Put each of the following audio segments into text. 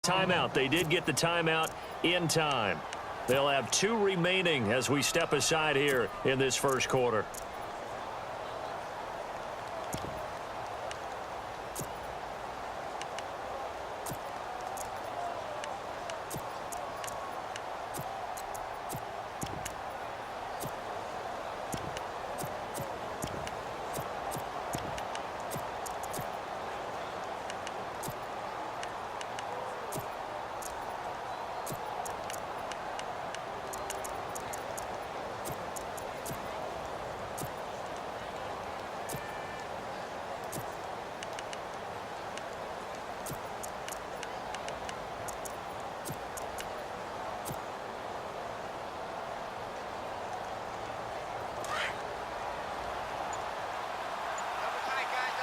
Timeout. They did get the timeout in time. They'll have 2 remaining as we step aside here in this first quarter.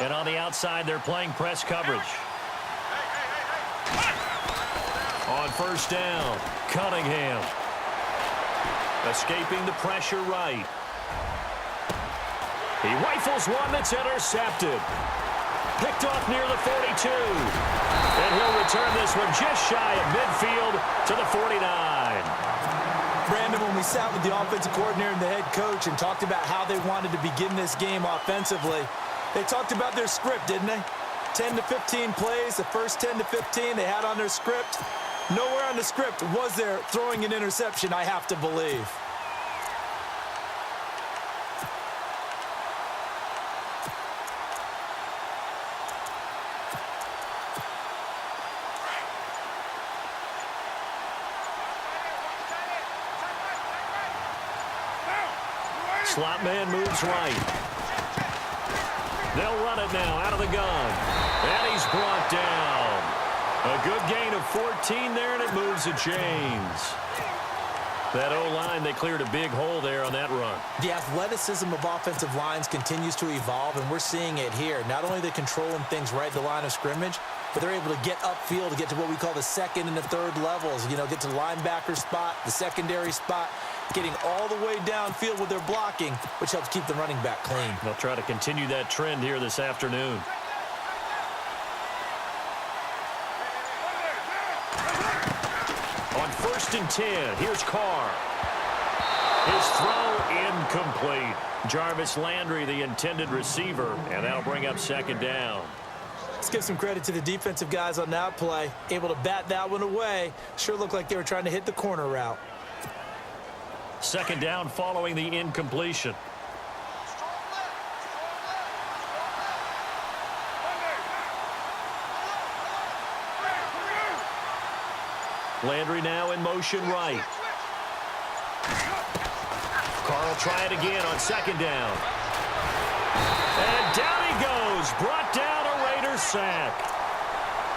And on the outside, they're playing press coverage. On first down, Cunningham. Escaping the pressure right. He rifles one that's intercepted. Picked off near the 42. And he'll return this one just shy of midfield to the 49. Brandon, when we sat with the offensive coordinator and the head coach and talked about how they wanted to begin this game offensively, they talked about their script, didn't they? 10 to 15 plays, the first 10 to 15 they had on their script. Nowhere on the script was there throwing an interception, I have to believe. Slot man moves right. They'll run it now out of the gun. And he's brought down. A good gain of 14 there, and it moves the chains. That O-line, they cleared a big hole there on that run. The athleticism of offensive lines continues to evolve, and we're seeing it here. Not only are they controlling things right at the line of scrimmage, but they're able to get upfield to get to what we call the second and the third levels. You know, get to the linebacker spot, the secondary spot, getting all the way downfield with their blocking, which helps keep the running back clean. They'll try to continue that trend here this afternoon. On 1st and 10, here's Carr. His throw incomplete. Jarvis Landry, the intended receiver, and that'll bring up 2nd down. Let's give some credit to the defensive guys on that play. Able to bat that one away. Sure looked like they were trying to hit the corner route. 2nd down following the incompletion. Landry now in motion right. Carr will try it again on 2nd down. And down he goes. Brought down a Raiders sack.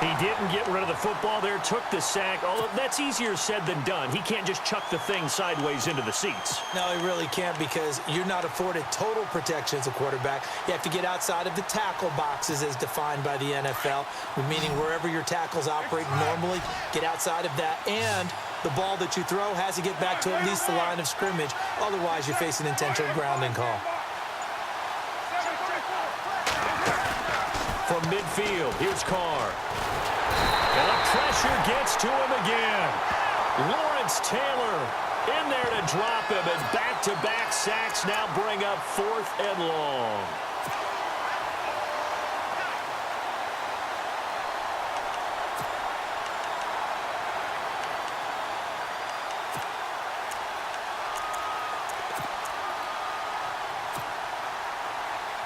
He didn't get rid of the football there, took the sack. Although that's easier said than done. He can't just chuck the thing sideways into the seats. No, he really can't, because you're not afforded total protection as a quarterback. You have to get outside of the tackle boxes as defined by the NFL, meaning wherever your tackles operate normally, get outside of that. And the ball that you throw has to get back to at least the line of scrimmage. Otherwise, you face an intentional grounding call. From midfield, here's Carr. And the pressure gets to him again. Lawrence Taylor in there to drop him, and back-to-back sacks now bring up 4th and long.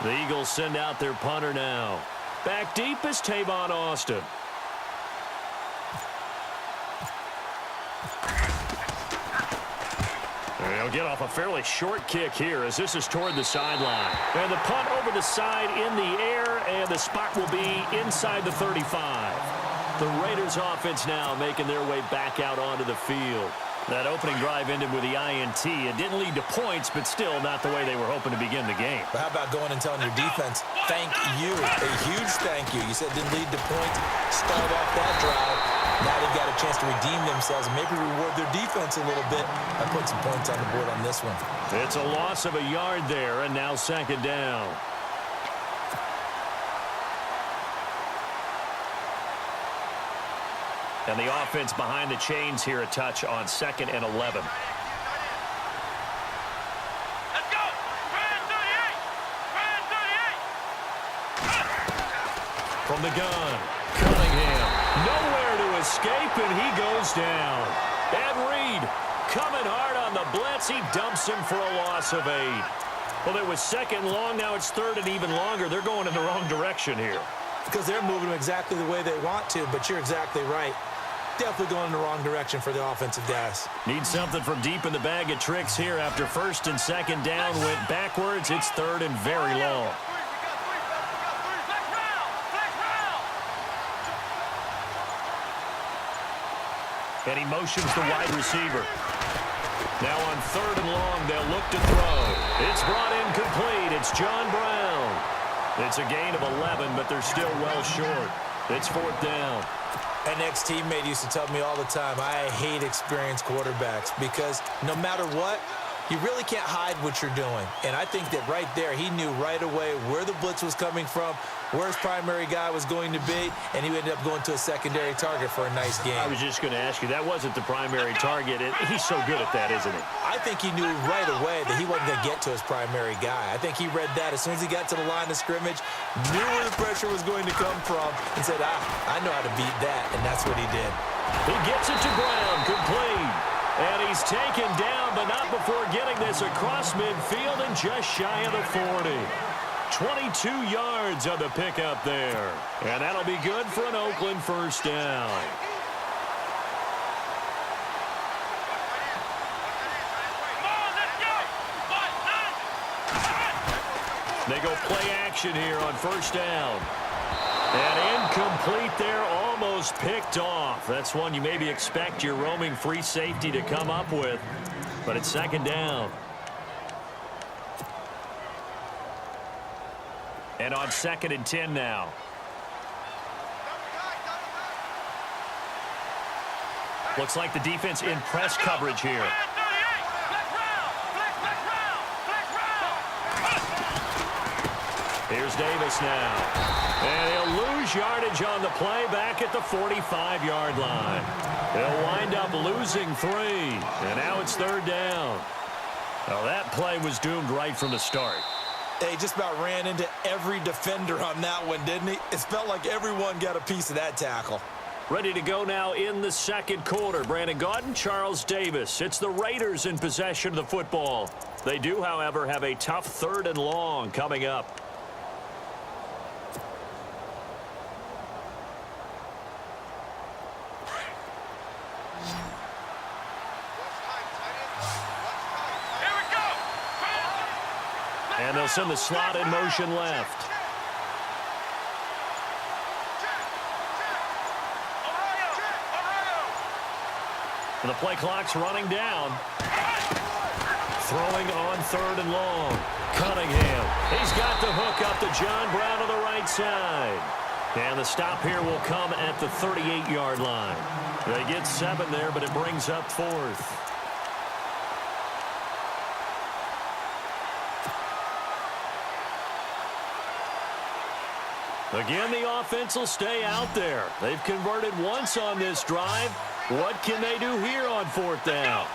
The Eagles send out their punter now. Back deep is Tavon Austin. They'll get off a fairly short kick here as this is toward the sideline. And the punt over the side in the air, and the spot will be inside the 35. The Raiders offense now making their way back out onto the field. That opening drive ended with the INT. It didn't lead to points, but still not the way they were hoping to begin the game. But how about going and telling your defense, thank you, a huge thank you. You said it didn't lead to points, start off that drive. Now they've got a chance to redeem themselves and maybe reward their defense a little bit by putting some points on the board on this one. It's a loss of a yard there, and now 2nd down. And the offense behind the chains here a touch on 2nd and 11. Let's go! Brand 38! Brand 38! From the gun, Cunningham. Nowhere to escape, and he goes down. Ed Reed coming hard on the blitz. He dumps him for a loss of 8. Well, it was 2nd long. Now it's 3rd and even longer. They're going in the wrong direction here. Because they're moving exactly the way they want to, but you're exactly right. Definitely going in the wrong direction for the offensive guys. Need something from deep in the bag of tricks here. After 1st and 2nd down went backwards, it's 3rd and very long. And he motions the wide receiver. Now on 3rd and long, they'll look to throw. It's brought in complete. It's John Brown. It's a gain of 11, but they're still well short. It's 4th down. An ex-teammate used to tell me all the time, I hate experienced quarterbacks because no matter what, you really can't hide what you're doing. And I think that right there, he knew right away where the blitz was coming from, where his primary guy was going to be, and he ended up going to a secondary target for a nice game. I was just going to ask you, that wasn't the primary target. He's so good at that, isn't he? I think he knew right away that he wasn't going to get to his primary guy. I think he read that as soon as he got to the line of scrimmage, knew where the pressure was going to come from, and said, I know how to beat that, and that's what he did. He gets it to Brown, complete. And he's taken down, but not before getting this across midfield and just shy of the 40. 22 yards on the pickup there. And that'll be good for an Oakland 1st down. They go play action here on 1st down. And incomplete there, almost picked off. That's one you maybe expect your roaming free safety to come up with. But it's 2nd down. And on 2nd and 10 now. Looks like the defense in press coverage here. Here's Davis now. And he'll lose yardage on the play back at the 45-yard line. He'll wind up losing 3. And now it's 3rd down. Well, that play was doomed right from the start. He just about ran into every defender on that one, didn't he? It felt like everyone got a piece of that tackle. Ready to go now in the 2nd quarter. Brandon Gaudin, Charles Davis. It's the Raiders in possession of the football. They do, however, have a tough 3rd and long coming up. And they'll send the slot in motion left. And the play clock's running down. Throwing on 3rd and long. Cunningham. He's got the hook up to John Brown on the right side. And the stop here will come at the 38-yard line. They get 7 there, but it brings up 4th. Again, the offense will stay out there. They've converted once on this drive. What can they do here on 4th down?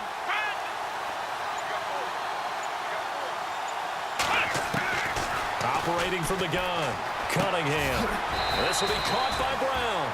Operating from the gun, Cunningham. This will be caught by Brown.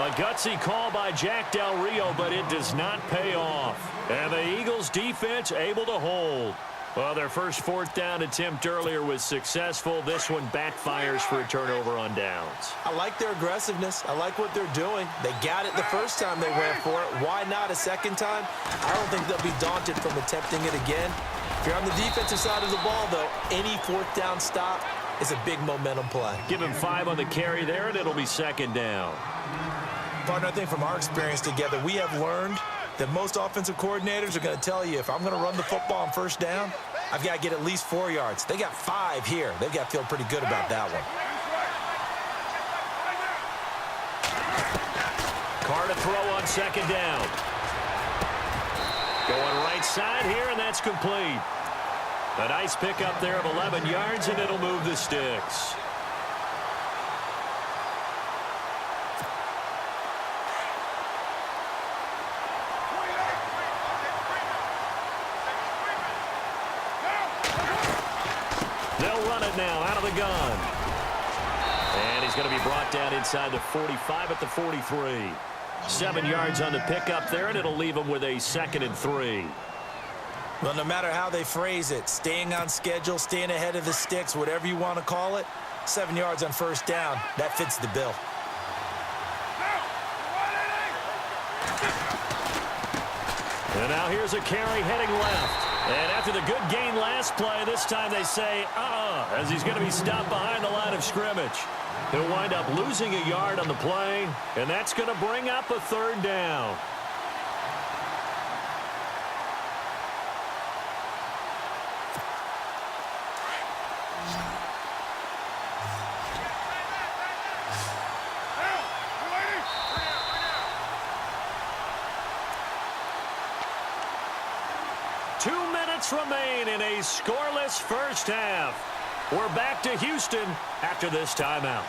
A gutsy call by Jack Del Rio, but it does not pay off. And the Eagles defense able to hold. Well, their first 4th down attempt earlier was successful. This one backfires for a turnover on downs. I like their aggressiveness. I like what they're doing. They got it the first time they went for it. Why not a second time? I don't think they'll be daunted from attempting it again. If you're on the defensive side of the ball, though, any 4th down stop is a big momentum play. Give him 5 on the carry there, and it'll be 2nd down. Partner, I think from our experience together, we have learned that most offensive coordinators are going to tell you, if I'm going to run the football on 1st down, I've got to get at least 4 yards. They got 5 here. They've got to feel pretty good about that one. Carr to throw on 2nd down. Going right side here, and that's complete. A nice pickup there of 11 yards, and it'll move the sticks. to run it now out of the gun. And he's going to be brought down inside the 45 at the 43. 7 yards on the pickup there, and it'll leave him with a 2nd and 3. Well, no matter how they phrase it, staying on schedule, staying ahead of the sticks, whatever you want to call it, 7 yards on first down, that fits the bill. And now here's a carry heading left. And after the good gain last play, this time they say, as he's going to be stopped behind the line of scrimmage. He'll wind up losing a yard on the play, and that's going to bring up a 3rd down. Remain in a scoreless first half. We're back to Houston after this timeout.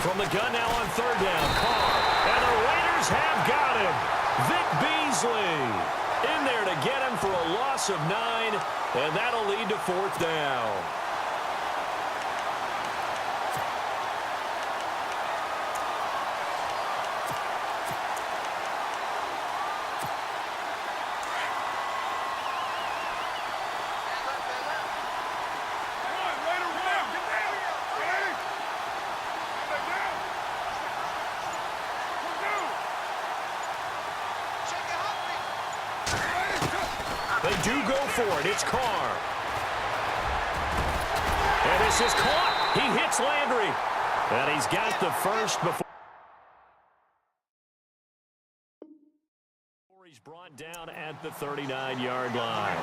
From the gun now on 3rd down, Carr. And the Raiders have got him. Vic Beasley in there to get him for a loss of 9, and that'll lead to 4th down. They do go for it. It's Carr. And this is caught. He hits Landry. And he's got the first before he's brought down at the 39-yard line.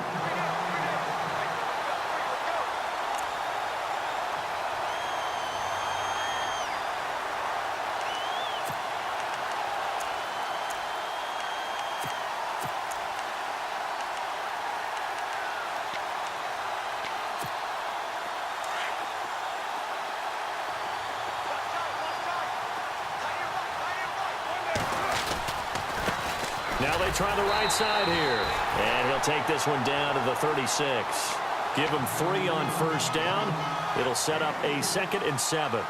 Now they try the right side here. And he'll take this one down to the 36. Give him 3 on first down. It'll set up a 2nd and 7.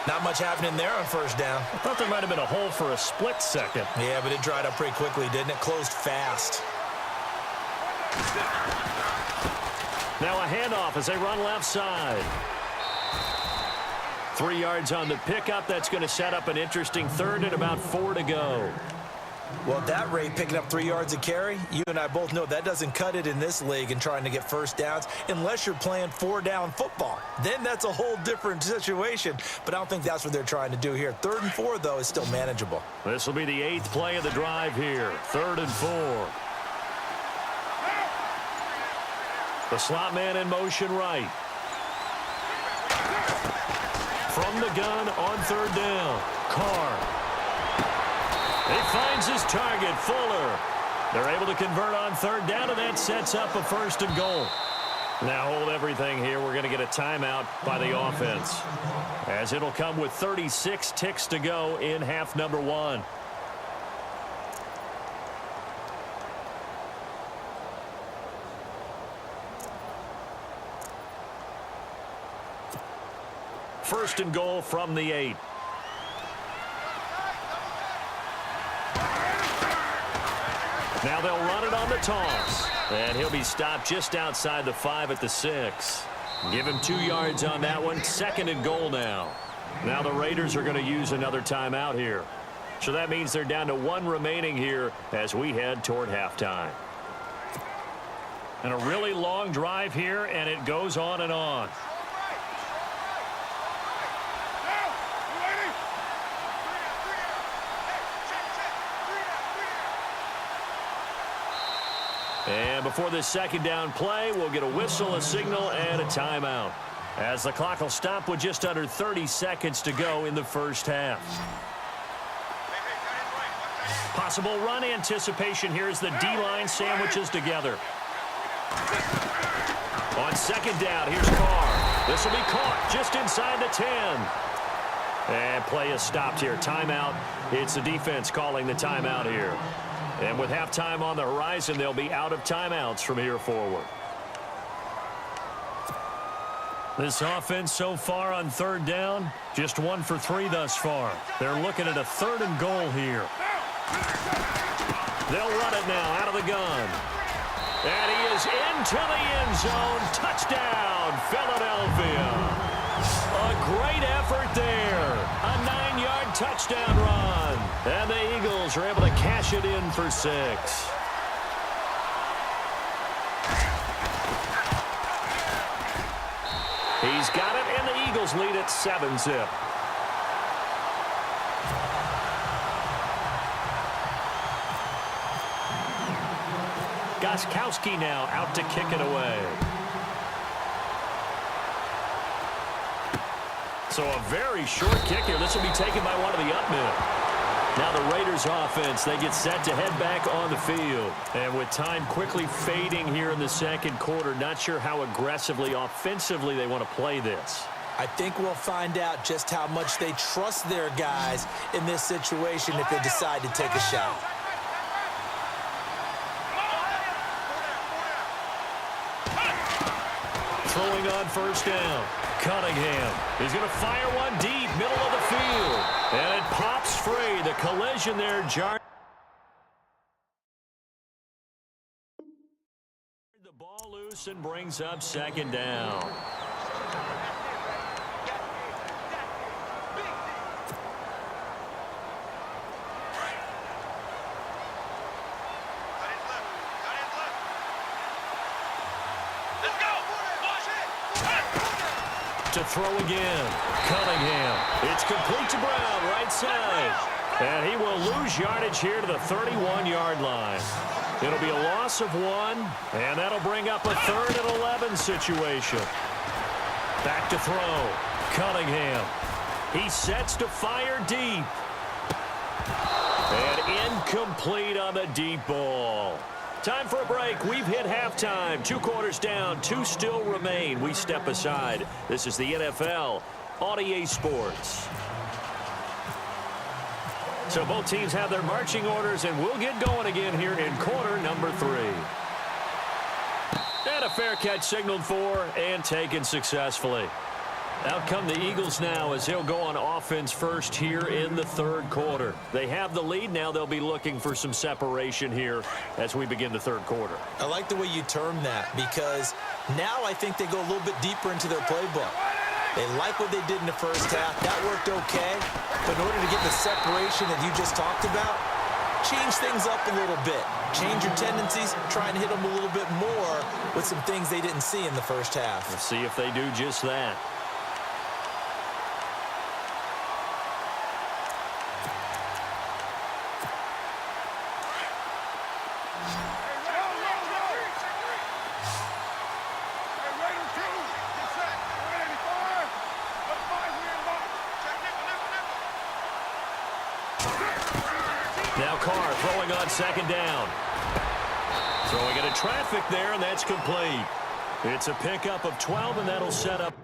Not much happening there on first down. I thought there might have been a hole for a split second. Yeah, but it dried up pretty quickly, didn't it? Closed fast. Now a handoff as they run left side. 3 yards on the pickup. That's going to set up an interesting 3rd and about 4 to go. Well, at that rate, picking up 3 yards a carry, you and I both know that doesn't cut it in this league and trying to get first downs unless you're playing 4-down football. Then that's a whole different situation, but I don't think that's what they're trying to do here. 3rd and 4, though, is still manageable. This will be the 8th play of the drive here. 3rd and 4. The slot man in motion right. From the gun on 3rd down, Carr. He finds his target, Fuller. They're able to convert on 3rd down, and that sets up a 1st and goal. Now hold everything here. We're going to get a timeout by the offense, as it'll come with 36 ticks to go in half number 1. First and goal from the 8. Now they'll run it on the toss. And he'll be stopped just outside the 5 at the 6. Give him 2 yards on that one. 2nd and goal now. Now the Raiders are going to use another timeout here. So that means they're down to 1 remaining here as we head toward halftime. And a really long drive here, and it goes on and on. And before this 2nd down play, we'll get a whistle, a signal, and a timeout, as the clock will stop with just under 30 seconds to go in the first half. Possible run anticipation here as the D-line sandwiches together. On 2nd down, here's Carr. This will be caught just inside the 10. And play is stopped here. Timeout. It's the defense calling the timeout here. And with halftime on the horizon, they'll be out of timeouts from here forward. This offense so far on third down, just 1 for 3 thus far. They're looking at a 3rd and goal here. They'll run it now out of the gun. And he is into the end zone. Touchdown, Philadelphia. A great effort there. A 9-yard touchdown run. And the Eagles are able to cash it in for 6. He's got it, and the Eagles lead at 7-zip. Gostkowski now out to kick it away. So a very short kick here. This will be taken by one of the up men. Now the Raiders offense, they get set to head back on the field. And with time quickly fading here in the second quarter, not sure how aggressively, offensively they want to play this. I think we'll find out just how much they trust their guys in this situation if they decide to take a shot. Throwing on first down. Cunningham. He's going to fire one deep, middle of the field. And it pops free. The collision there jarred the ball loose and brings up second down. To throw again. Cunningham. It's complete to Brown, right side. And he will lose yardage here to the 31-yard line. It'll be a loss of 1, and that'll bring up a 3rd and 11 situation. Back to throw. Cunningham. He sets to fire deep. And incomplete on the deep ball. Time for a break. We've hit halftime. 2 quarters down. 2 still remain. We step aside. This is the NFL on EA Sports. So both teams have their marching orders, and we'll get going again here in quarter number 3. And a fair catch signaled for and taken successfully. Out come the Eagles now as they'll go on offense first here in the 3rd quarter. They have the lead. Now they'll be looking for some separation here as we begin the 3rd quarter. I like the way you term that because now I think they go a little bit deeper into their playbook. They like what they did in the first half. That worked okay. But in order to get the separation that you just talked about, change things up a little bit. Change your tendencies. Try and hit them a little bit more with some things they didn't see in the first half. Let's see if they do just that. Now Carr throwing on second down. Throwing into traffic there, and that's complete. It's a pickup of 12, and that'll set up.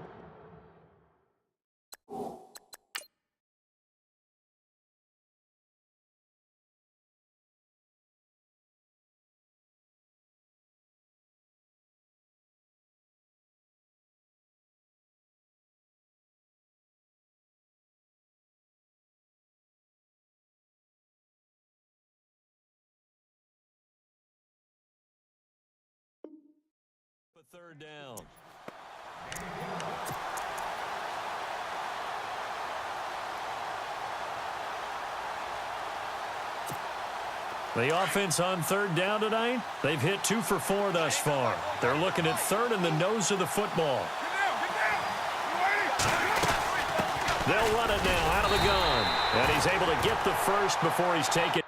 A 3rd down. The offense on 3rd down tonight, they've hit 2 for 4 thus far. They're looking at 3rd and the nose of the football. They'll run it now out of the gun. And he's able to get the first before he's taken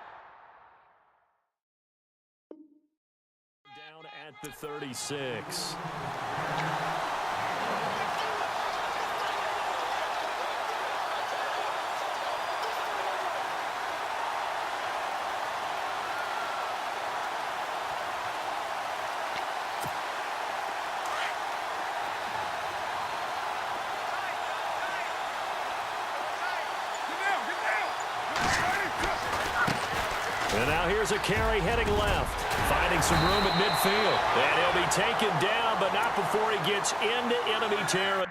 down at the 36. And now here's a carry heading left, finding some room at midfield. And he'll be taken down, but not before he gets into enemy territory.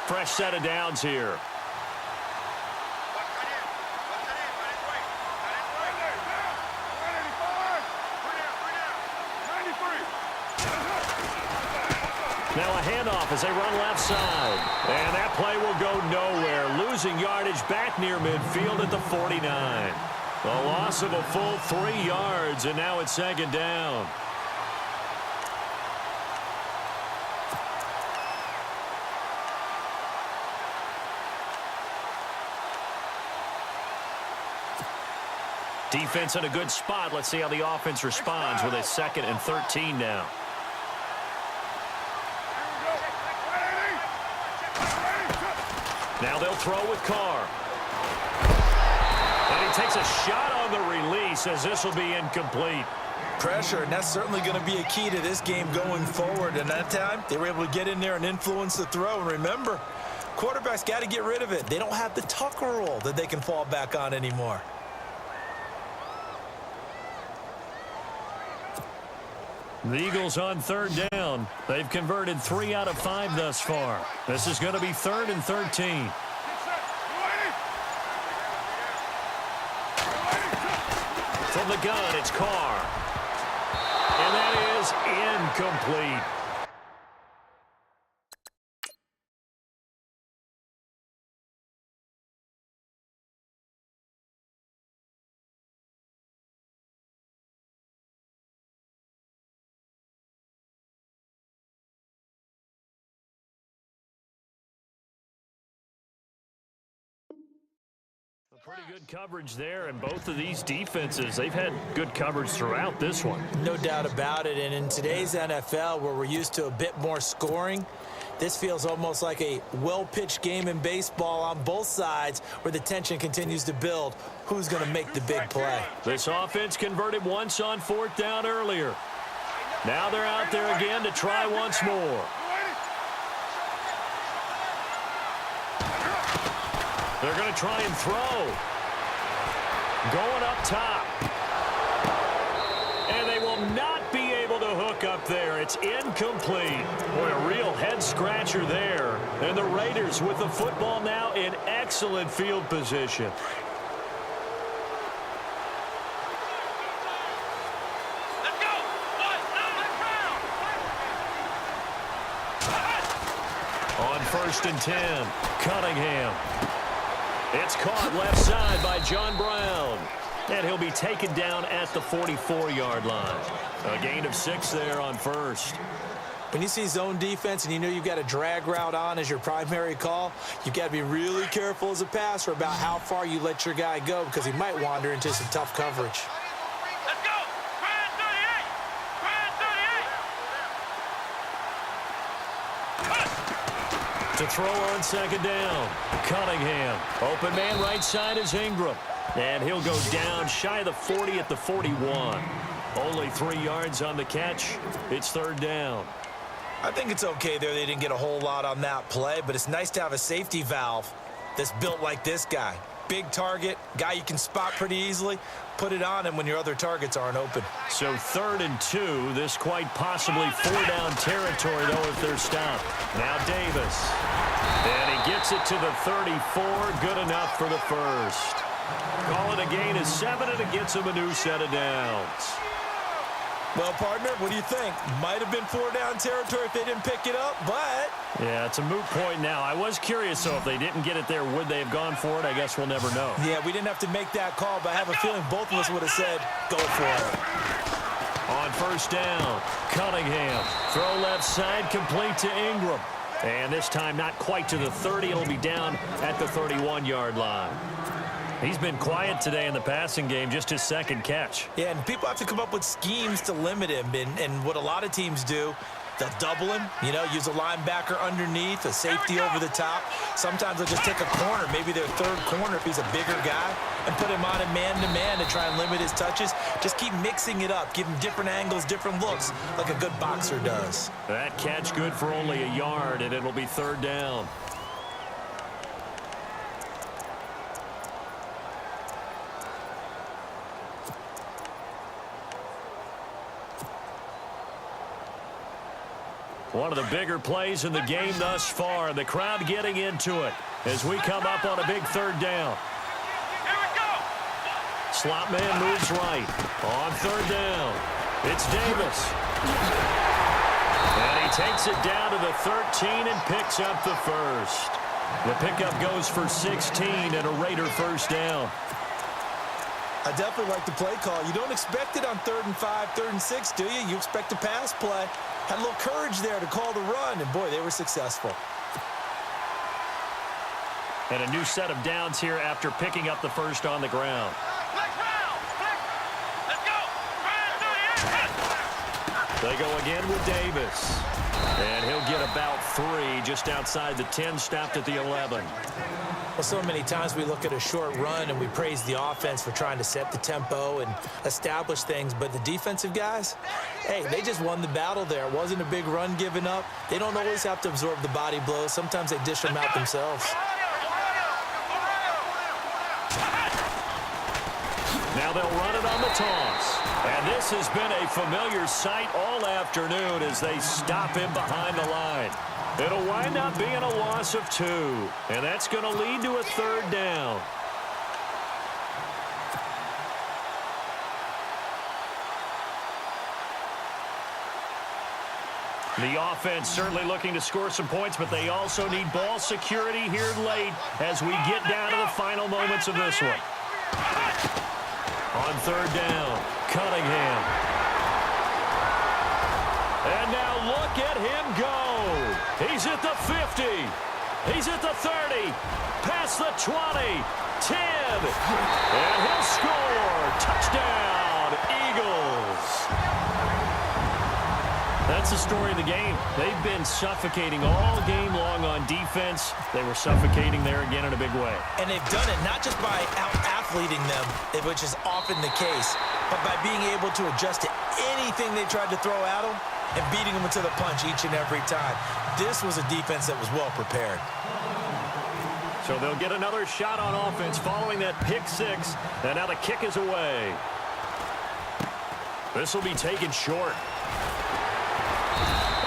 Fresh set of downs here. Now a handoff as they run left side. And that play will go nowhere. Losing yardage back near midfield at the 49. A loss of a full 3 yards, and now it's second down. Defense in a good spot. Let's see how the offense responds with a 2nd and 13 now. Now they'll throw with Carr. And he takes a shot on the release as this will be incomplete. Pressure, and that's certainly going to be a key to this game going forward. And that time, they were able to get in there and influence the throw. And remember, quarterbacks got to get rid of it. They don't have the Tucker rule that they can fall back on anymore. The Eagles on 3rd down. They've converted 3 out of 5 thus far. This is going to be 3rd and 13. From the gun, it's Carr. And that is incomplete. Pretty good coverage there, and both of these defenses, they've had good coverage throughout this one. No doubt about it, and in today's NFL, where we're used to a bit more scoring, this feels almost like a well-pitched game in baseball on both sides where the tension continues to build. Who's going to make the big play? This offense converted once on 4th down earlier. Now they're out there again to try once more. They're going to try and throw. Going up top. And they will not be able to hook up there. It's incomplete. Boy, a real head-scratcher there. And the Raiders with the football now in excellent field position. Let's go! On 1st and 10, Cunningham. It's caught left side by John Brown. And he'll be taken down at the 44-yard line. A gain of 6 there on 1st. When you see zone defense and you know you've got a drag route on as your primary call, you've got to be really careful as a passer about how far you let your guy go because he might wander into some tough coverage. Let's go! Grand 38! Grand 38! To throw on 2nd down, Cunningham. Open man right side is Ingram. And he'll go down shy of the 40 at the 41. Only 3 yards on the catch. It's 3rd down. I think it's okay there. They didn't get a whole lot on that play, but it's nice to have a safety valve that's built like this guy. Big target, guy you can spot pretty easily. Put it on him when your other targets aren't open. So 3rd and 2. This quite possibly 4-down territory, though, if they're stopped. Now Davis. And he gets it to the 34. Good enough for the first. Call it a gain of 7, and it gets him a new set of downs. Well, partner, what do you think? Might have been 4-down territory if they didn't pick it up, but... Yeah, it's a moot point now. I was curious, though, if they didn't get it there, would they have gone for it? I guess we'll never know. Yeah, we didn't have to make that call, but I have a feeling both of us would have said, go for it. On first down, Cunningham. Throw left side, complete to Ingram. And this time not quite to the 30. It'll be down at the 31-yard line. He's been quiet today in the passing game, just his second catch. Yeah, and people have to come up with schemes to limit him. And what a lot of teams do, they'll double him, use a linebacker underneath, a safety over the top. Sometimes they'll just take a corner, maybe their third corner if he's a bigger guy, and put him on a man-to-man to try and limit his touches. Just keep mixing it up, give him different angles, different looks, like a good boxer does. That catch good for only a yard, and it'll be third down. One of the bigger plays in the game thus far. The crowd getting into it as we come up on a big third down. Here we go. Slot man moves right. On third down, it's Davis. And he takes it down to the 13 and picks up the first. The pickup goes for 16 and a Raider first down. I definitely like the play call. You don't expect it on 3rd and 5, 3rd and 6, do you? You expect a pass play. Had a little courage there to call the run, and boy, they were successful. And a new set of downs here after picking up the first on the ground. Let's go. They go again with Davis. And he'll get about 3 just outside the 10, stopped at the 11. Well, so many times we look at a short run and we praise the offense for trying to set the tempo and establish things, but the defensive guys, hey, they just won the battle there. It wasn't a big run given up. They don't always have to absorb the body blows. Sometimes they dish them out themselves. Now they'll run it on the toss. And this has been a familiar sight all afternoon as they stop him behind the line. It'll wind up being a loss of 2. And that's going to lead to a third down. The offense certainly looking to score some points, but they also need ball security here late as we get down to the final moments of this one. On third down, Cunningham. And now look at him go. He's at the 50. He's at the 30. Past the 20. 10. And he'll score. Touchdown, Eagles. That's the story of the game. They've been suffocating all game long on defense. They were suffocating there again in a big way. And they've done it not just by out-athleting them, which is often the case, but by being able to adjust to anything they tried to throw at them and beating them into the punch each and every time. This was a defense that was well prepared. So they'll get another shot on offense following that pick 6. And now the kick is away. This will be taken short.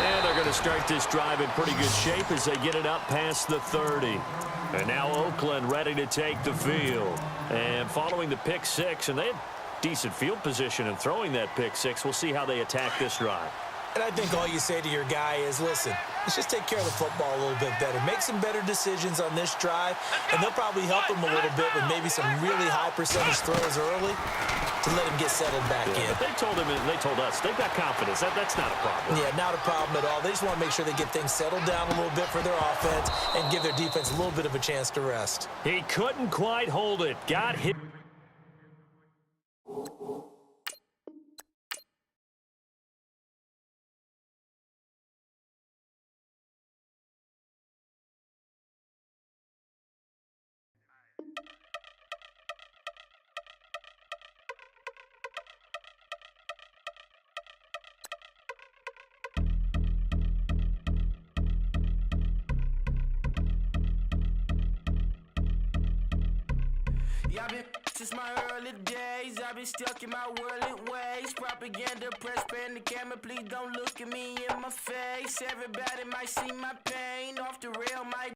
And they're going to start this drive in pretty good shape as they get it up past the 30. And now Oakland ready to take the field. And following the pick 6, and they had decent field position in throwing that pick 6. We'll see how they attack this drive. And I think all you say to your guy is, listen, let's just take care of the football a little bit better. Make some better decisions on this drive, and they'll probably help him a little bit with maybe some really high percentage throws early to let him get settled back in. But they told him, and they told us, they've got confidence. That's not a problem. Yeah, not a problem at all. They just want to make sure they get things settled down a little bit for their offense and give their defense a little bit of a chance to rest. He couldn't quite hold it. Got hit. Yeah, I've been since my early days. I've been stuck in my worldly ways. Propaganda, press, pan the camera. Please don't look at me in my face. Everybody might see my pain. Off the rail, might